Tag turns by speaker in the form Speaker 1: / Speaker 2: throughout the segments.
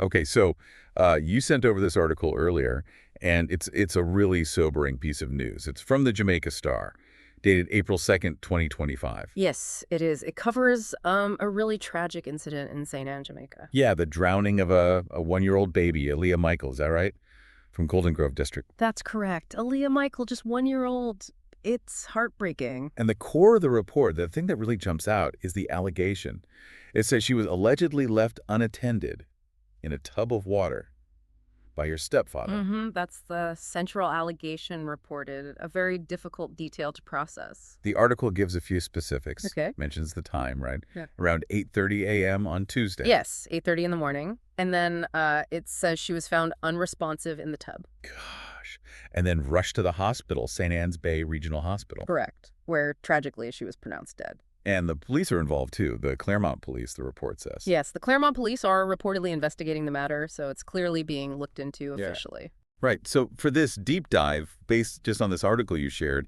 Speaker 1: Okay, so you sent over this article earlier, and it's a really sobering piece of news. It's from the Jamaica Star, dated April 2nd, 2025.
Speaker 2: Yes, it is. It covers a really tragic incident in St. Anne, Jamaica.
Speaker 1: Yeah, the drowning of a one-year-old baby, Aaliyah Michael, is that right? From Golden Grove District.
Speaker 2: That's correct. Aaliyah Michael, just 1 year old. It's heartbreaking.
Speaker 1: And the core of the report, the thing that really jumps out, is the allegation. It says she was allegedly left unattended in a tub of water by your stepfather.
Speaker 2: That's the central allegation reported. A very difficult detail to process.
Speaker 1: The article gives a few specifics,
Speaker 2: Okay.
Speaker 1: mentions the time, right?
Speaker 2: Yeah.
Speaker 1: Around 8:30 a.m. on Tuesday.
Speaker 2: Yes, 8:30 in the morning. And then it says she was found unresponsive in the tub.
Speaker 1: Gosh. And then rushed to the hospital, St. Anne's Bay Regional Hospital.
Speaker 2: Correct. Where tragically she was pronounced dead.
Speaker 1: And the police are involved too, the Claremont police, the report says.
Speaker 2: Yes, the Claremont police are reportedly investigating the matter, so it's clearly being looked into
Speaker 1: Yeah.
Speaker 2: officially.
Speaker 1: Right. So for this deep dive, based just on this article you shared,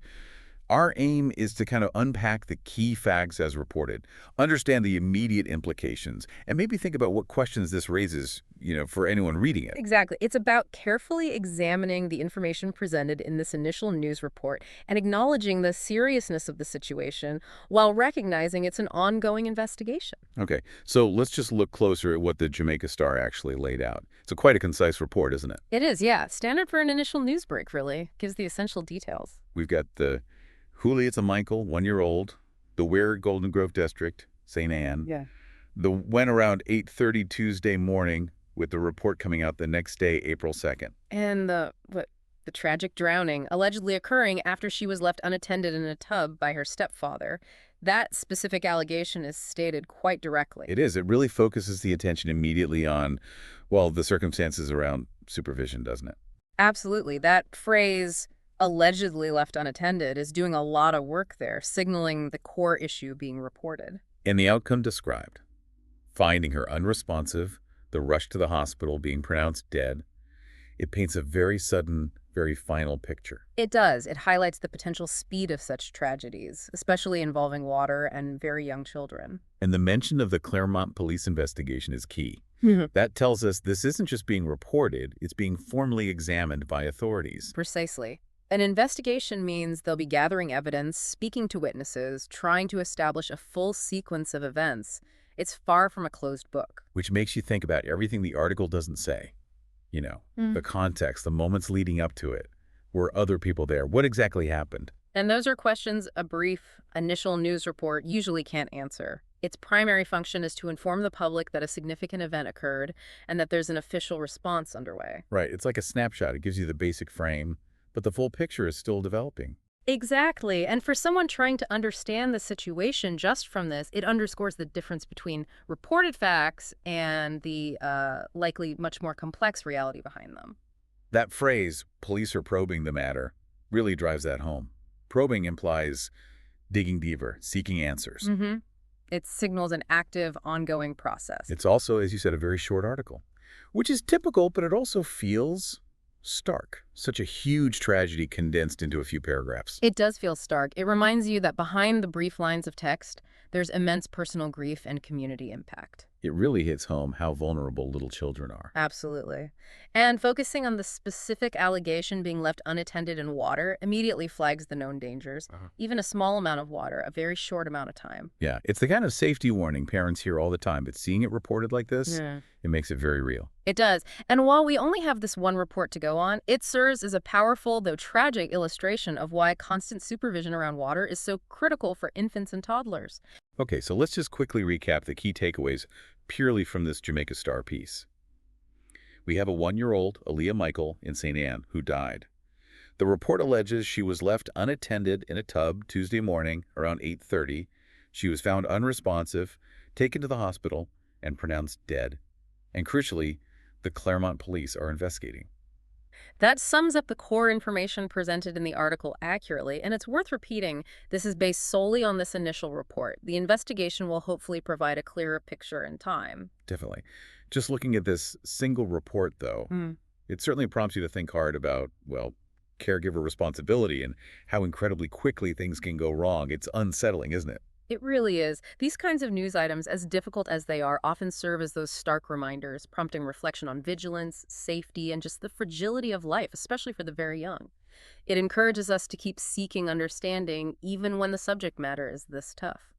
Speaker 1: our aim is to kind of unpack the key facts as reported, understand the immediate implications, and maybe think about what questions this raises, for anyone reading it.
Speaker 2: Exactly. It's about carefully examining the information presented in this initial news report and acknowledging the seriousness of the situation while recognizing it's an ongoing investigation.
Speaker 1: Okay, so let's just look closer at what the Jamaica Star actually laid out. It's quite a concise report, isn't it?
Speaker 2: It is, yeah. Standard for an initial news break, really. Gives the essential details.
Speaker 1: We've got the Juliet's a Michael, 1-year-old, the Where Golden Grove District, St. Anne.
Speaker 2: Yeah.
Speaker 1: The went around 8:30 Tuesday morning with the report coming out the next day, April 2nd.
Speaker 2: And the tragic drowning allegedly occurring after she was left unattended in a tub by her stepfather. That specific allegation is stated quite directly.
Speaker 1: It is. It really focuses the attention immediately on, well, the circumstances around supervision, doesn't it?
Speaker 2: Absolutely. That phrase, allegedly left unattended, is doing a lot of work there, signaling the core issue being reported.
Speaker 1: And the outcome described, finding her unresponsive, the rush to the hospital, being pronounced dead, it paints a very sudden, very final picture.
Speaker 2: It does. It highlights the potential speed of such tragedies, especially involving water and very young children.
Speaker 1: And the mention of the Claremont police investigation is key.
Speaker 2: Mhm.
Speaker 1: That tells us this isn't just being reported, it's being formally examined by authorities.
Speaker 2: Precisely. An investigation means they'll be gathering evidence, speaking to witnesses, trying to establish a full sequence of events. It's far from a closed book.
Speaker 1: Which makes you think about everything the article doesn't say. The context, the moments leading up to it. Were other people there? What exactly happened?
Speaker 2: And those are questions a brief initial news report usually can't answer. Its primary function is to inform the public that a significant event occurred and that there's an official response underway.
Speaker 1: Right, it's like a snapshot. It gives you the basic frame, but the full picture is still developing.
Speaker 2: Exactly. And for someone trying to understand the situation just from this, it underscores the difference between reported facts and the likely much more complex reality behind them.
Speaker 1: That phrase, police are probing the matter, really drives that home. Probing implies digging deeper, seeking answers.
Speaker 2: It signals an active, ongoing process.
Speaker 1: It's also, as you said, a very short article, which is typical, but it also feels stark. Such a huge tragedy condensed into a few paragraphs.
Speaker 2: It does feel stark. It reminds you that behind the brief lines of text, there's immense personal grief and community impact.
Speaker 1: It really hits home how vulnerable little children are.
Speaker 2: Absolutely. And focusing on the specific allegation being left unattended in water immediately flags the known dangers. Even a small amount of water, a very short amount of time.
Speaker 1: Yeah, it's the kind of safety warning parents hear all the time, but seeing it reported like this,
Speaker 2: Yeah.
Speaker 1: it makes it very real.
Speaker 2: It does. And while we only have this one report to go on, it serves as a powerful, though tragic, illustration of why constant supervision around water is so critical for infants and toddlers.
Speaker 1: Okay, so let's just quickly recap the key takeaways purely from this Jamaica Star piece. We have a 1-year-old, Aaliyah Michael, in St. Anne, who died. The report alleges she was left unattended in a tub Tuesday morning around 8:30. She was found unresponsive, taken to the hospital, and pronounced dead. And crucially, the Claremont police are investigating.
Speaker 2: That sums up the core information presented in the article accurately, and it's worth repeating, this is based solely on this initial report. The investigation will hopefully provide a clearer picture in time.
Speaker 1: Definitely. Just looking at this single report, though, it certainly prompts you to think hard about, well, caregiver responsibility and how incredibly quickly things can go wrong. It's unsettling, isn't it?
Speaker 2: It really is. These kinds of news items, as difficult as they are, often serve as those stark reminders, prompting reflection on vigilance, safety, and just the fragility of life, especially for the very young. It encourages us to keep seeking understanding, even when the subject matter is this tough.